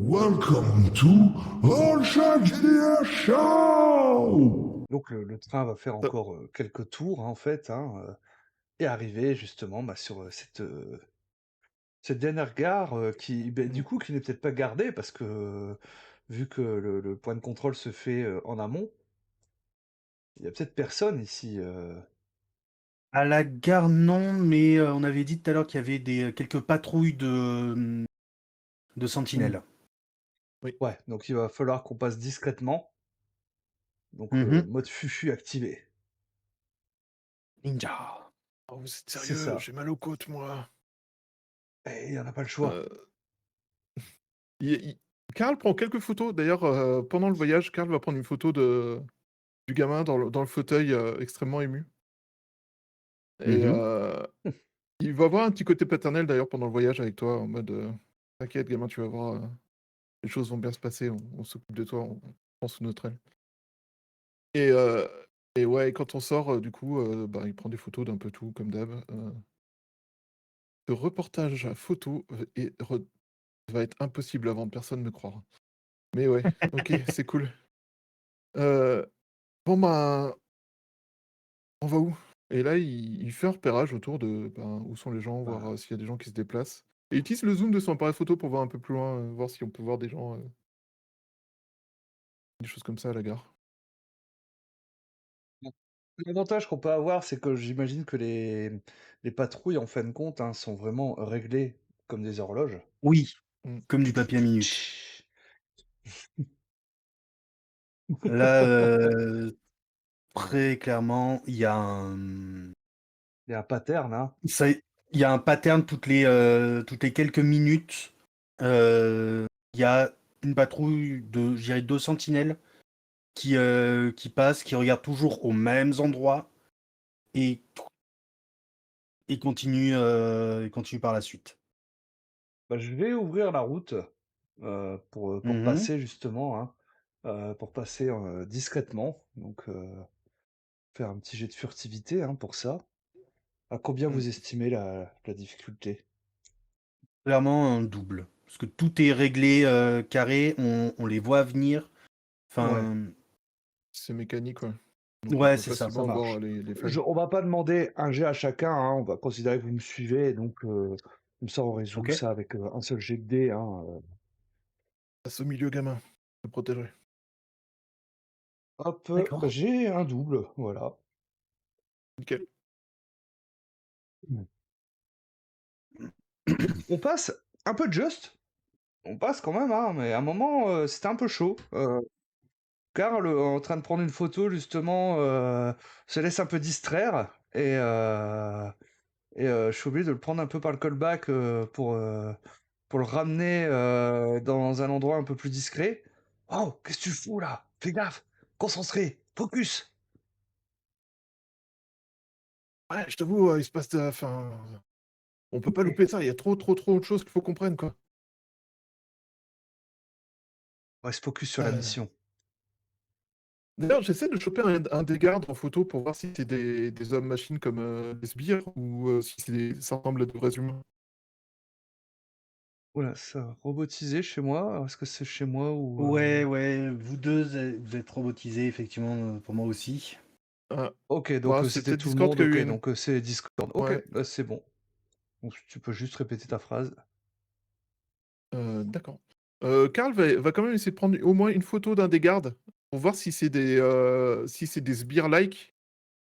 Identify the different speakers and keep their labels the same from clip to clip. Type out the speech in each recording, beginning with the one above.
Speaker 1: Welcome to All Shark GDR Show!
Speaker 2: Donc le train va faire
Speaker 3: Heu,
Speaker 2: encore, quelques tours, hein, en fait, hein, et arriver justement, bah, sur, cette dernière gare, qui, beh, du
Speaker 3: mmh.
Speaker 2: coup, qui n'est peut-être pas gardée parce que, vu que le point de contrôle se fait, en amont, il y a peut-être personne ici,
Speaker 4: À la gare, non, mais on avait dit tout à l'heure qu'il y avait quelques patrouilles de
Speaker 3: Mmh.
Speaker 4: sentinelles.
Speaker 3: Oui.
Speaker 2: ouais, donc il va falloir qu'on passe discrètement, donc
Speaker 4: Mmh.
Speaker 2: mode fufu activé.
Speaker 4: Ninja.
Speaker 3: Oh, vous êtes
Speaker 2: C'est
Speaker 3: sérieux?
Speaker 2: ça,
Speaker 3: J'ai mal aux côtes, moi.
Speaker 2: et on n'a pas le choix.
Speaker 3: Heu, il Karl prend quelques photos d'ailleurs, pendant le voyage, Karl va prendre une photo du gamin dans le fauteuil, extrêmement ému et
Speaker 4: Mmh.
Speaker 3: il va avoir un petit côté paternel d'ailleurs pendant le voyage avec toi en mode, «T'inquiète gamin, tu vas voir, les choses vont bien se passer, on s'occupe de toi, on prend sous notre aile» et heu et ouais, quand on sort, du coup, bah, il prend des photos d'un peu tout comme d'hab, ce reportage photo, va être impossible à vendre, personne ne me croira. Mais ouais, OK, c'est cool. Heu, bon, ben, on va où? Et là, il fait un repérage autour de, ben, où sont les gens, voir,
Speaker 2: Bah,
Speaker 3: s'il y a des gens qui se déplacent et il utilise le zoom de son appareil photo pour voir un peu plus loin, voir si on peut voir des gens, des choses comme ça à la gare.
Speaker 2: bon, l'avantage qu'on peut avoir, c'est que j'imagine que les patrouilles, en fin de compte, hein, sont vraiment réglées comme des horloges.
Speaker 4: Oui,
Speaker 3: Mmh.
Speaker 4: comme du papier à minute. Là, très clairement,
Speaker 2: Il y a un pattern, hein.
Speaker 4: il y a un pattern toutes les quelques minutes. Il y a une patrouille de, je dirais, 2 sentinelles qui passent, qui regardent toujours aux mêmes endroits et continuent par la suite.
Speaker 2: Bah, je vais ouvrir la route, pour
Speaker 4: Mmh.
Speaker 2: passer justement, hein, pour passer, discrètement, donc faire un petit jet de furtivité, hein, pour ça. À combien
Speaker 3: Mmh.
Speaker 2: vous estimez la difficulté?
Speaker 4: Clairement un double. Parce que tout est réglé, carré, on les voit venir.
Speaker 2: Ouais,
Speaker 4: Enfin,
Speaker 3: C'est mécanique, ouais. Donc on
Speaker 4: ouais,
Speaker 3: peut
Speaker 4: c'est ça
Speaker 3: facilement voir,
Speaker 2: marche.
Speaker 3: les
Speaker 2: Je
Speaker 3: failles.
Speaker 2: On va pas demander un jet à chacun, hein, on va considérer que vous me suivez, donc comme ça on résout
Speaker 4: OK,
Speaker 2: ça avec, un seul jet de dés, hein,
Speaker 3: «Passe au milieu gamin, je te protégerai».
Speaker 2: hop, bah,
Speaker 4: d'accord.
Speaker 2: j'ai un double, voilà.
Speaker 3: Nickel.
Speaker 2: Mmh. On passe un peu juste, on passe quand même, hein, mais à un moment, c'était un peu chaud, Karl, en train de prendre une photo justement, se laisse un peu distraire je suis obligé de le prendre un peu par le callback, pour le ramener, dans un endroit un peu plus discret. «Oh, qu'est-ce que tu fous là? Fais gaffe! Concentré! Focus!»
Speaker 3: Ouais, je t'avoue, il se passe de enfin, on peut pas
Speaker 2: OK.
Speaker 3: louper ça, il y a trop, trop, trop de choses qu'il faut qu'on prenne, quoi.
Speaker 2: On reste focus sur la
Speaker 3: Heu
Speaker 2: mission.
Speaker 3: D'ailleurs, j'essaie de choper un des gardes en photo pour voir si c'est des hommes machines comme, des sbires ou, si ça ressemble à de vrais humains.
Speaker 2: Ouh là, ça a robotisé chez moi. Alors est-ce que c'est chez moi ou,
Speaker 4: Ouais, ouais, vous 2, vous êtes robotisés effectivement, pour moi aussi.
Speaker 3: Ah,
Speaker 2: OK, donc
Speaker 3: bah, c'est
Speaker 2: c'était
Speaker 3: peut-être
Speaker 2: tout le
Speaker 3: Discord
Speaker 2: monde,
Speaker 3: qui a eu
Speaker 2: OK,
Speaker 3: une
Speaker 2: donc c'est Discord. OK,
Speaker 3: ouais,
Speaker 2: bah, c'est bon. Donc tu peux juste répéter ta phrase.
Speaker 3: d'accord. Karl va quand même essayer de prendre au moins une photo d'un des gardes pour voir si c'est des sbires-like,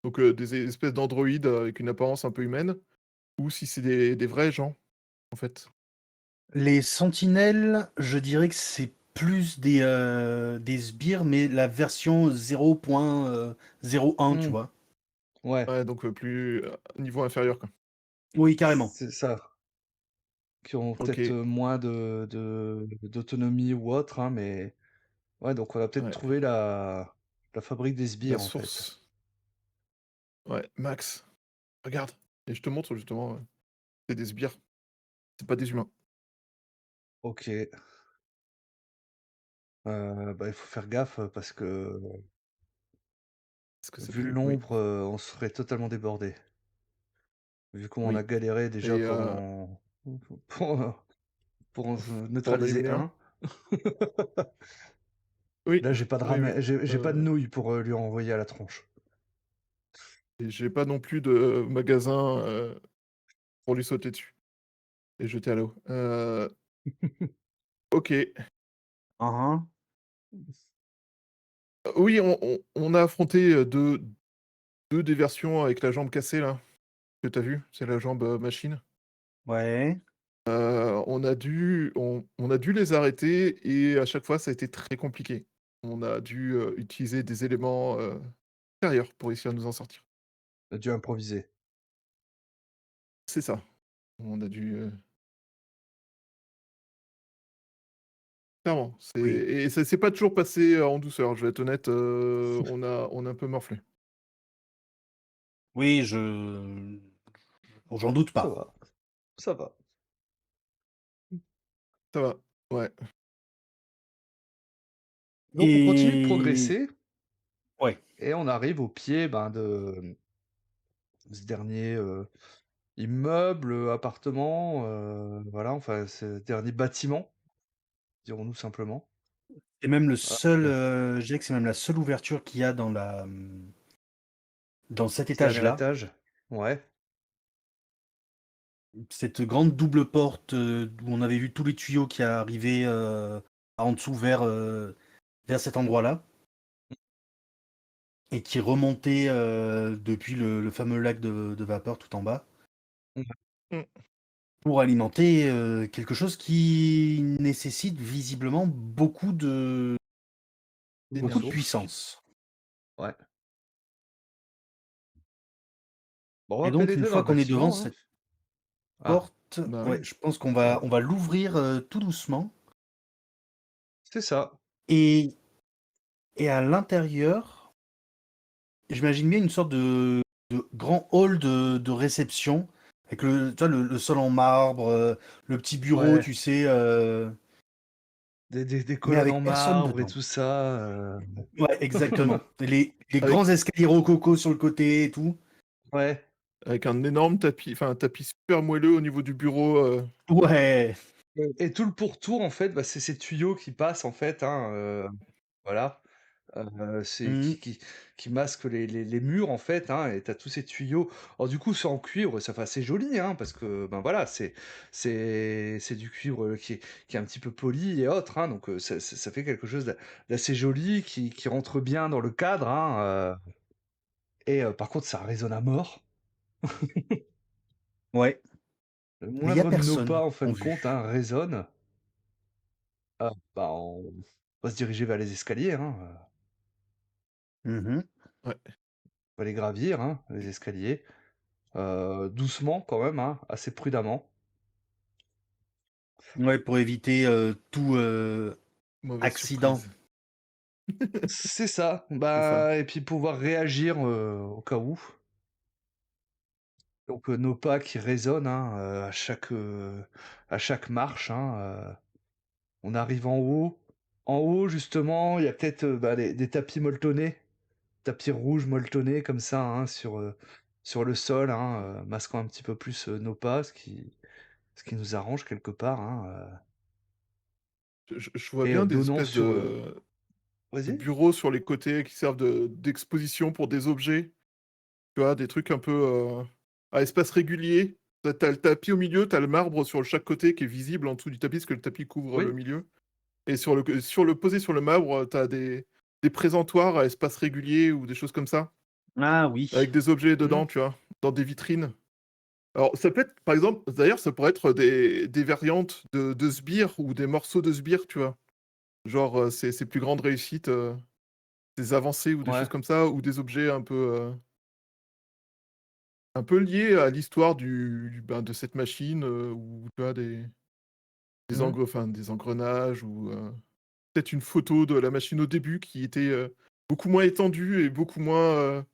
Speaker 3: donc, des espèces d'androïdes, avec une apparence un peu humaine ou si c'est des vrais gens, en fait.
Speaker 4: Les sentinelles, je dirais que c'est plus des sbires, mais la version 0.01, tu
Speaker 2: Mmh,
Speaker 4: vois?
Speaker 2: ouais,
Speaker 3: Ouais, donc, plus, niveau inférieur, quoi.
Speaker 4: Oui, carrément.
Speaker 2: c'est ça. Qui ont peut-être,
Speaker 3: OK,
Speaker 2: moins d'autonomie ou autre, hein, mais ouais, donc on a peut-être
Speaker 3: ouais,
Speaker 2: trouvé la fabrique des
Speaker 3: la
Speaker 2: sbires, en fait.
Speaker 3: source. Ouais, Max, regarde et je te montre justement, c'est des sbires, c'est pas des humains.
Speaker 2: OK, bah, il faut faire gaffe, parce que,
Speaker 3: Parce que ça
Speaker 2: vu le
Speaker 3: pue, oui.
Speaker 2: nombre, on serait totalement débordé. Vu comment on a
Speaker 3: Oui
Speaker 2: galéré déjà
Speaker 3: et
Speaker 2: pour pour, pour en
Speaker 3: pour en
Speaker 2: neutraliser
Speaker 3: éliminer un?
Speaker 2: un.
Speaker 3: Oui,
Speaker 2: Là, j'ai pas de
Speaker 3: oui, oui.
Speaker 2: j'ai pas de nouilles pour lui envoyer à la tronche.
Speaker 3: Et j'ai pas non plus de magasin pour lui sauter dessus et jeter à l'eau. Ok.
Speaker 4: Hein.
Speaker 3: Oui, on a affronté deux des versions avec la jambe cassée là, que t'as vu, c'est la jambe machine.
Speaker 4: Ouais.
Speaker 3: On a dû les arrêter et à chaque fois ça a été très compliqué. On a dû utiliser des éléments extérieurs pour essayer de nous en sortir.
Speaker 2: Tu as dû improviser.
Speaker 3: C'est ça. On a dû clairement,
Speaker 4: Oui.
Speaker 3: et ça s'est pas toujours passé en douceur, je vais être honnête, on a un peu morflé.
Speaker 4: Oui, bon, j'en doute
Speaker 2: Ça
Speaker 4: pas.
Speaker 2: va, ça va.
Speaker 3: Ça va, ouais.
Speaker 2: Donc on continue de
Speaker 4: Et
Speaker 2: progresser
Speaker 4: ouais.
Speaker 2: et on arrive au pied, ben, de ce dernier, immeuble, appartement, voilà, enfin, ce dernier bâtiment, dirons-nous simplement.
Speaker 4: C'est même le
Speaker 2: Ah,
Speaker 4: seul, je dirais que c'est même la seule ouverture qu'il y a dans dans cet
Speaker 2: ce dernier
Speaker 4: étage-là.
Speaker 2: étage. Ouais,
Speaker 4: Cette grande double porte, où on avait vu tous les tuyaux qui arrivaient, en dessous vers cet endroit-là et qui remontaient, depuis le fameux lac de vapeur tout en bas
Speaker 2: mmh,
Speaker 3: Mmh.
Speaker 4: pour alimenter, quelque chose qui nécessite visiblement
Speaker 2: de
Speaker 4: beaucoup de
Speaker 2: ressources.
Speaker 4: puissance.
Speaker 2: Ouais. Bon, on
Speaker 4: Et
Speaker 2: va
Speaker 4: donc une
Speaker 2: pénétrer dans
Speaker 4: fois
Speaker 2: le
Speaker 4: qu'on est devant
Speaker 2: bâtiment, hein.
Speaker 4: cette
Speaker 2: Ah,
Speaker 4: porte,
Speaker 3: Bah
Speaker 4: ouais,
Speaker 3: oui.
Speaker 4: je pense qu'on
Speaker 2: ouais,
Speaker 4: va l'ouvrir, tout doucement
Speaker 2: c'est ça.
Speaker 4: et à l'intérieur, j'imagine bien une sorte de grand hall de réception avec tu vois, le sol en marbre, le petit bureau,
Speaker 2: Ouais,
Speaker 4: tu sais,
Speaker 2: des
Speaker 4: mais
Speaker 2: colonnes en
Speaker 4: avec personne
Speaker 2: marbre et
Speaker 4: dedans.
Speaker 2: tout ça,
Speaker 4: Ouais, exactement. Et les
Speaker 3: Avec
Speaker 4: grands escaliers rococo sur le côté et tout.
Speaker 2: ouais.
Speaker 3: avec un énorme tapis, enfin un tapis super moelleux au niveau du bureau,
Speaker 4: Ouais.
Speaker 2: Et tout le pourtour, en fait, bah, c'est ces tuyaux qui passent, en fait, hein, voilà, c'est
Speaker 4: Mmh.
Speaker 2: qui masquent les murs, en fait, hein, et tu as tous ces tuyaux. Alors du coup, c'est en cuivre, ça fait assez joli, hein, parce que, ben, voilà, c'est du cuivre, qui est un petit peu poli et autres, hein, donc ça fait quelque chose d'assez joli qui rentre bien dans le cadre, hein, et par contre, ça résonne à mort.
Speaker 4: Ouais.
Speaker 2: Le
Speaker 4: Mais il y a
Speaker 2: moindre de nos pas,
Speaker 4: personne
Speaker 2: en fin
Speaker 4: en
Speaker 2: de compte,
Speaker 4: vue.
Speaker 2: hein, résonne. Ah, bah, on va se diriger vers les escaliers, hein,
Speaker 4: Mmh.
Speaker 3: ouais.
Speaker 2: on va les gravir, hein, les escaliers, doucement quand même, hein, assez prudemment.
Speaker 4: Ouais, pour éviter, tout,
Speaker 3: Mauvaise
Speaker 4: accident.
Speaker 3: surprise.
Speaker 2: C'est ça,
Speaker 3: C'est ça.
Speaker 2: bah et puis pouvoir réagir, au cas où. Donc nos pas qui résonnent, hein, à chaque marche, hein, on arrive en haut. En haut justement, il y a peut-être, bah, des tapis molletonnés, tapis rouges molletonnés comme ça, hein, sur le sol, hein, masquant un petit peu plus, nos pas, ce qui nous arrange quelque part, hein,
Speaker 3: Je vois
Speaker 2: et
Speaker 3: bien des
Speaker 2: donnant
Speaker 3: espèces
Speaker 2: sur,
Speaker 3: de
Speaker 2: vas-y?
Speaker 3: bureaux sur les côtés qui servent d'exposition pour des objets, tu vois? Des trucs un peu, à espace régulier. Tu le tapis au milieu, t'as le marbre sur chaque côté qui est visible en dessous du tapis, parce que le tapis couvre le
Speaker 2: Oui?
Speaker 3: milieu et posé sur le marbre, tu as des présentoirs à espace régulier ou des choses comme ça,
Speaker 4: Ah oui.
Speaker 3: avec des objets
Speaker 2: Mmh.
Speaker 3: dedans, tu vois? Dans des vitrines. Alors ça peut être par exemple, d'ailleurs, ça pourrait être des variantes de sbires ou des morceaux de sbires, tu vois? Genre, ses plus grandes réussites, des avancées ou des choses
Speaker 2: Ouais.
Speaker 3: comme ça, ou des objets un peu liés à l'histoire ben, de cette machine, ou tu vois
Speaker 2: Mmh.
Speaker 3: des engrenages ou, peut-être une photo de la machine au début qui était, beaucoup moins étendue et beaucoup moins,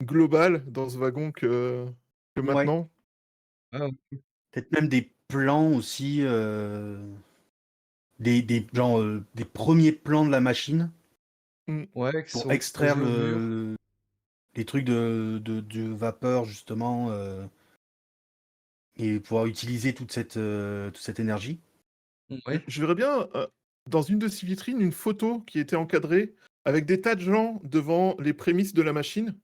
Speaker 3: globale dans ce wagon que
Speaker 4: Ouais.
Speaker 3: maintenant.
Speaker 2: Ah ouais.
Speaker 4: Peut-être même des plans aussi, des genre, des premiers plans de la machine
Speaker 3: Mmh.
Speaker 2: Ouais, qui
Speaker 4: pour
Speaker 2: sont
Speaker 4: extraire
Speaker 2: exposés au mur.
Speaker 4: les trucs de vapeur justement, et pouvoir utiliser toute cette énergie.
Speaker 2: Ouais.
Speaker 3: Je verrais bien, dans une de ces vitrines une photo qui était encadrée avec des tas de gens devant les prémices de la machine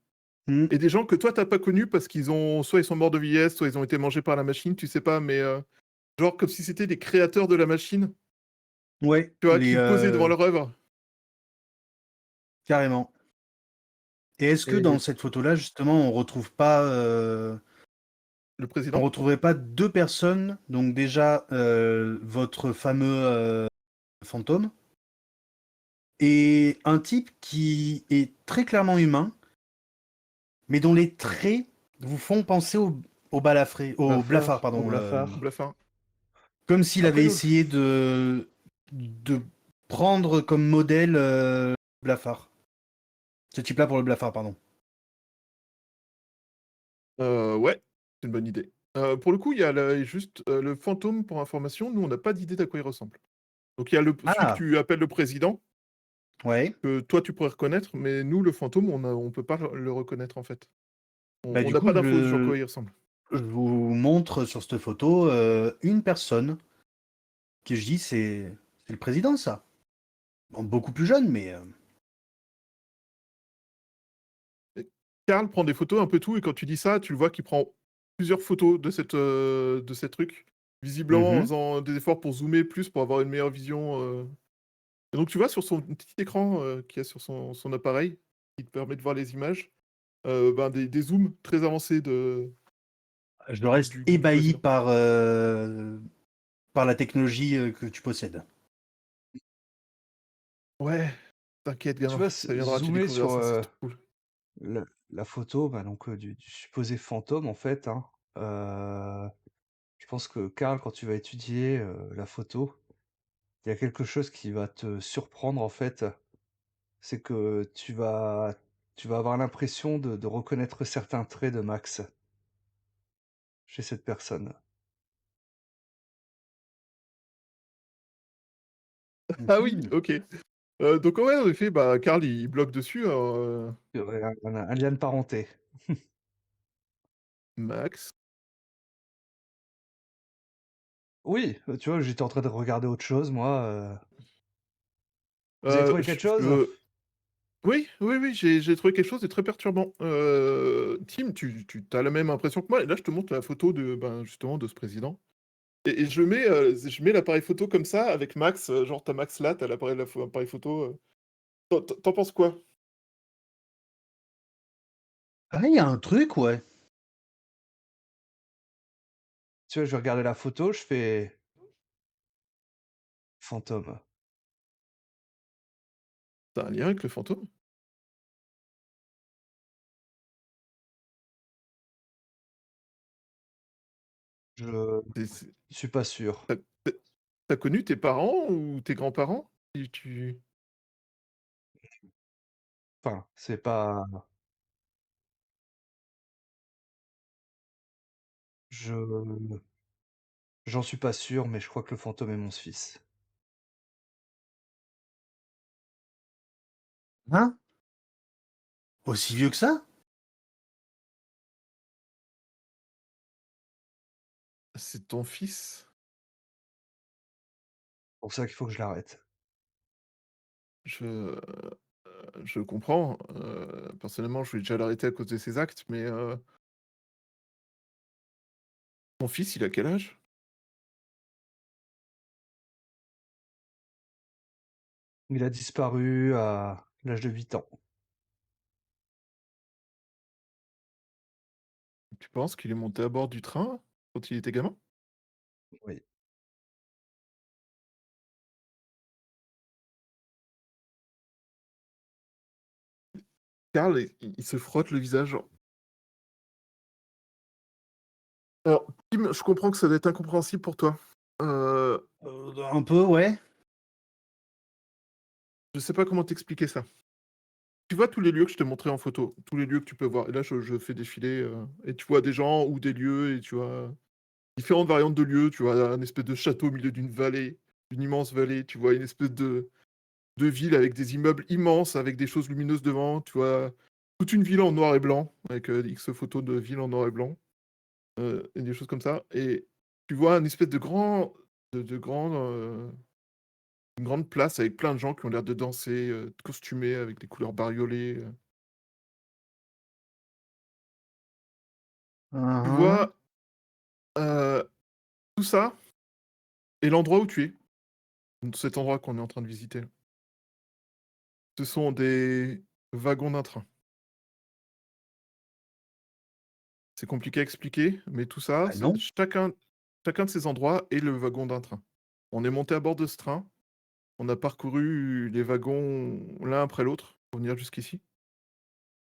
Speaker 4: Hmm.
Speaker 3: et des gens que toi t'as pas connus parce qu'ils ont soit ils sont morts de vieillesse, soit ils ont été mangés par la machine, tu sais pas, mais genre comme si c'était des créateurs de la machine,
Speaker 4: Ouais,
Speaker 3: tu vois, qui posaient devant leur œuvre.
Speaker 4: carrément. Et est-ce que dans
Speaker 3: Et
Speaker 4: cette photo-là, justement,
Speaker 3: le
Speaker 4: on
Speaker 3: président,
Speaker 4: retrouverait pas deux personnes? Donc déjà, votre fameux fantôme et un type qui est très clairement humain, mais dont les traits vous font penser au balafré, au blafard,
Speaker 2: Au
Speaker 4: pardon.
Speaker 2: blafard.
Speaker 3: Blafin.
Speaker 4: Comme s'il
Speaker 3: Après,
Speaker 4: avait essayé de prendre comme modèle blafard. Ce type-là pour le blafard, pardon.
Speaker 3: ouais, c'est une bonne idée. Pour le coup, il y a juste le fantôme pour information. Nous, on n'a pas d'idée d'à quoi il ressemble. Donc il y a celui que
Speaker 4: Ah,
Speaker 3: tu appelles le président,
Speaker 4: ouais.
Speaker 3: que toi tu pourrais reconnaître, mais nous, le fantôme, on peut pas le reconnaître en fait.
Speaker 4: Bah,
Speaker 3: On
Speaker 4: du
Speaker 3: n'a
Speaker 4: coup,
Speaker 3: pas d'infos sur quoi il ressemble.
Speaker 4: je vous montre sur cette photo une personne que je dis c'est le président, ça. Bon, beaucoup plus jeune, mais
Speaker 3: Et Karl prend des photos un peu tout, et quand tu dis ça, tu le vois qu'il prend plusieurs photos de ces trucs, visiblement en
Speaker 4: mhm.
Speaker 3: faisant des efforts pour zoomer plus, pour avoir une meilleure vision. Et donc tu vois sur son petit écran qu'il y a sur son appareil, qui te permet de voir les images, ben, des zooms très avancés
Speaker 4: Je reste
Speaker 3: du
Speaker 4: ébahi
Speaker 3: président.
Speaker 4: par la technologie que tu possèdes.
Speaker 3: Ouais, t'inquiète
Speaker 2: Tu
Speaker 3: gamin,
Speaker 2: vois,
Speaker 3: ça viendra, tu
Speaker 2: zoomer
Speaker 3: découvriras
Speaker 2: sur
Speaker 3: ça, c'est trop cool.
Speaker 2: la photo bah, donc, du supposé fantôme, en fait, hein, je pense que Karl, quand tu vas étudier la photo, il y a quelque chose qui va te surprendre, en fait. C'est que tu vas avoir l'impression de reconnaître certains traits de Max chez cette personne.
Speaker 3: Ah oui,
Speaker 4: Mhm.
Speaker 3: OK. Donc ouais, en effet, bah, Karl, il bloque dessus,
Speaker 2: Ouais, un lien de parenté.
Speaker 3: Max.
Speaker 2: Oui, tu vois, j'étais en train de regarder autre chose moi, Vous avez trouvé quelque
Speaker 3: Je
Speaker 2: chose?
Speaker 3: peux oui, oui, oui, j'ai trouvé quelque chose de très perturbant. Tim, tu as la même impression que moi et là, je te montre la photo de, ben, justement, de ce président et je mets l'appareil photo comme ça avec Max, genre tu Max là, tu as l'appareil photo, tu en penses quoi?
Speaker 4: Ah, il y a un truc, ouais.
Speaker 2: Tu vois, je vais regarder la photo, je fais: «Fantôme».
Speaker 3: Tu as un lien avec le fantôme?
Speaker 2: Je
Speaker 3: C'est
Speaker 2: suis pas sûr.
Speaker 3: tu as connu tes parents ou tes grands-parents? Tu
Speaker 2: Enfin, c'est pas je j'en suis pas sûr, mais je crois que le fantôme est mon fils.
Speaker 4: Hein? Aussi vieux que ça?
Speaker 3: c'est ton fils?
Speaker 2: C'est pour ça qu'il faut que je l'arrête.
Speaker 3: Je, je comprends, personnellement, je vais déjà l'arrêter à cause de ses actes, mais ton fils, il a quel âge?
Speaker 2: Il a disparu à l'âge de 8 ans.
Speaker 3: Tu penses qu'il est monté à bord du train quand il était gamin?
Speaker 2: Oui.
Speaker 3: Karl, il se frotte le visage. Alors, Tim, je comprends que ça doit être incompréhensible pour toi.
Speaker 4: Un peu, ouais.
Speaker 3: Je sais pas comment t'expliquer ça. Tu vois tous les lieux que je t'ai montrés en photo, tous les lieux que tu peux voir. Et là, je fais défiler, et tu vois des gens ou des lieux, et tu vois différentes variantes de lieux. Tu vois un espèce de château au milieu d'une vallée, une immense vallée. Tu vois une espèce de ville avec des immeubles immenses, avec des choses lumineuses devant. Tu vois toute une ville en noir et blanc, avec X photos de ville en noir et blanc, et des choses comme ça. Et tu vois un espèce de grand une grande place avec plein de gens qui ont l'air de danser, costumés avec des couleurs bariolées. Tu
Speaker 4: Uhum.
Speaker 3: vois, heu, tout ça et l'endroit où tu es, cet endroit qu'on est en train de visiter, ce sont des wagons d'un train. C'est compliqué à expliquer, mais tout ça,
Speaker 4: Ah non?
Speaker 3: chacun de ces endroits est le wagon d'un train. On est monté à bord de ce train, on a parcouru les wagons l'un après l'autre pour venir jusqu'ici.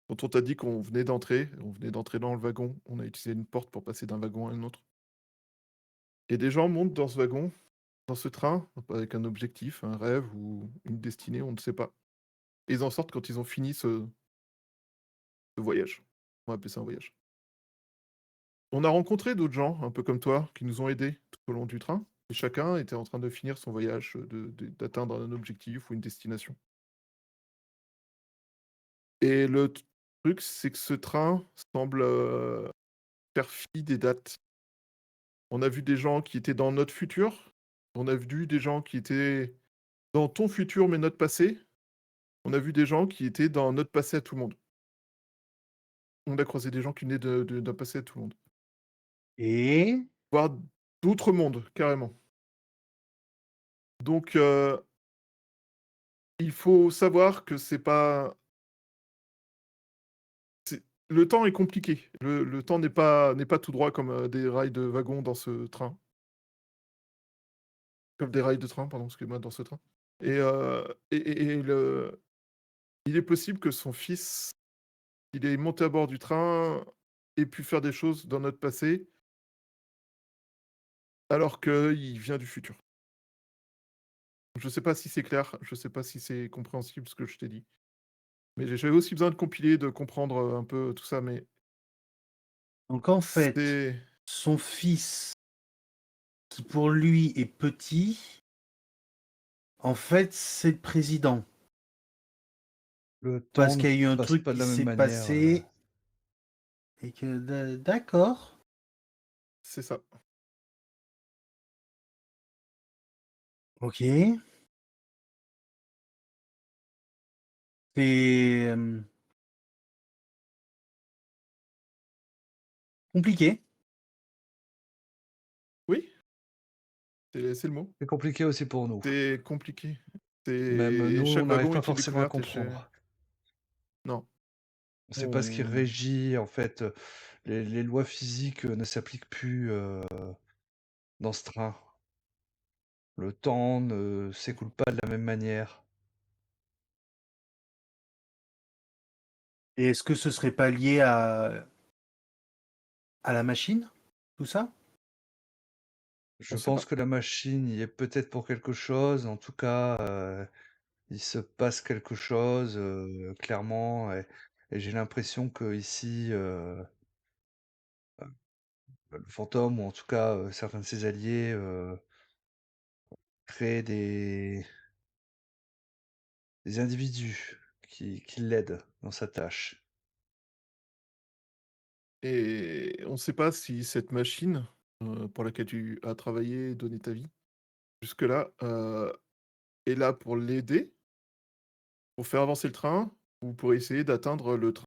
Speaker 3: Quand on t'a dit on venait d'entrer dans le wagon, on a utilisé une porte pour passer d'un wagon à un autre. Et des gens montent dans ce wagon, dans ce train, avec un objectif, un rêve ou une destinée, on ne sait pas. Et ils en sortent quand ils ont fini ce voyage. On va appeler ça un voyage. On a rencontré d'autres gens, un peu comme toi, qui nous ont aidés tout au long du train. Et chacun était en train de finir son voyage, d'atteindre un objectif ou une destination. Et le truc, c'est que ce train semble faire fi des dates. On a vu des gens qui étaient dans notre futur. On a vu des gens qui étaient dans ton futur, mais notre passé. On a vu des gens qui étaient dans notre passé à tout le monde. On a croisé des gens qui venaient d'un passé à tout le monde.
Speaker 4: Et
Speaker 3: Voire d'autres mondes, carrément. Donc, il faut savoir que c'est pas le temps est compliqué. Le temps n'est pas tout droit comme, des rails de wagon dans ce train. Comme des rails de train, pardon, excuse-moi, dans ce train. Et il est possible que son fils, il est monté à bord du train, ait pu faire des choses dans notre passé, alors qu'il vient du futur. Je sais pas si c'est clair, je sais pas si c'est compréhensible ce que je t'ai dit. Mais j'avais aussi besoin de compiler, de comprendre, un peu tout ça, mais
Speaker 4: donc en fait,
Speaker 3: c'est
Speaker 4: son fils, qui pour lui est petit, en fait, c'est le président.
Speaker 2: Le temps
Speaker 4: Parce
Speaker 2: ne
Speaker 4: qu'il y a eu un
Speaker 2: passe
Speaker 4: truc
Speaker 2: pas de
Speaker 4: qui
Speaker 2: la même
Speaker 4: s'est
Speaker 2: manière.
Speaker 4: passé et que d'accord.
Speaker 3: c'est ça.
Speaker 4: OK. C'est, compliqué.
Speaker 3: Oui, c'est le mot.
Speaker 2: C'est compliqué aussi pour nous.
Speaker 3: C'est compliqué.
Speaker 2: Même nous, on
Speaker 3: Chaque
Speaker 2: n'arrive
Speaker 3: wagon
Speaker 2: pas
Speaker 3: est une
Speaker 2: forcément à
Speaker 3: découverte et chez
Speaker 2: comprendre.
Speaker 3: non,
Speaker 2: On sait pas ce qui
Speaker 3: on
Speaker 2: régit, en fait, les lois physiques, ne s'appliquent plus, dans ce train. Le temps ne s'écoule pas de la même manière.
Speaker 4: Et est-ce que ce serait pas lié à la machine, tout ça?
Speaker 3: on
Speaker 2: Je
Speaker 3: sait
Speaker 2: pense
Speaker 3: pas.
Speaker 2: que la machine y est peut-être pour quelque chose. En tout cas, il se passe quelque chose, clairement et j'ai l'impression qu'ici, le fantôme ou en tout cas, certains de ses alliés, créent des individus qui l'aident dans sa tâche.
Speaker 3: Et on ne sait pas si cette machine, pour laquelle tu as travaillé et donné ta vie jusque-là, est là pour l'aider, pour faire avancer le train ou pour essayer d'atteindre le train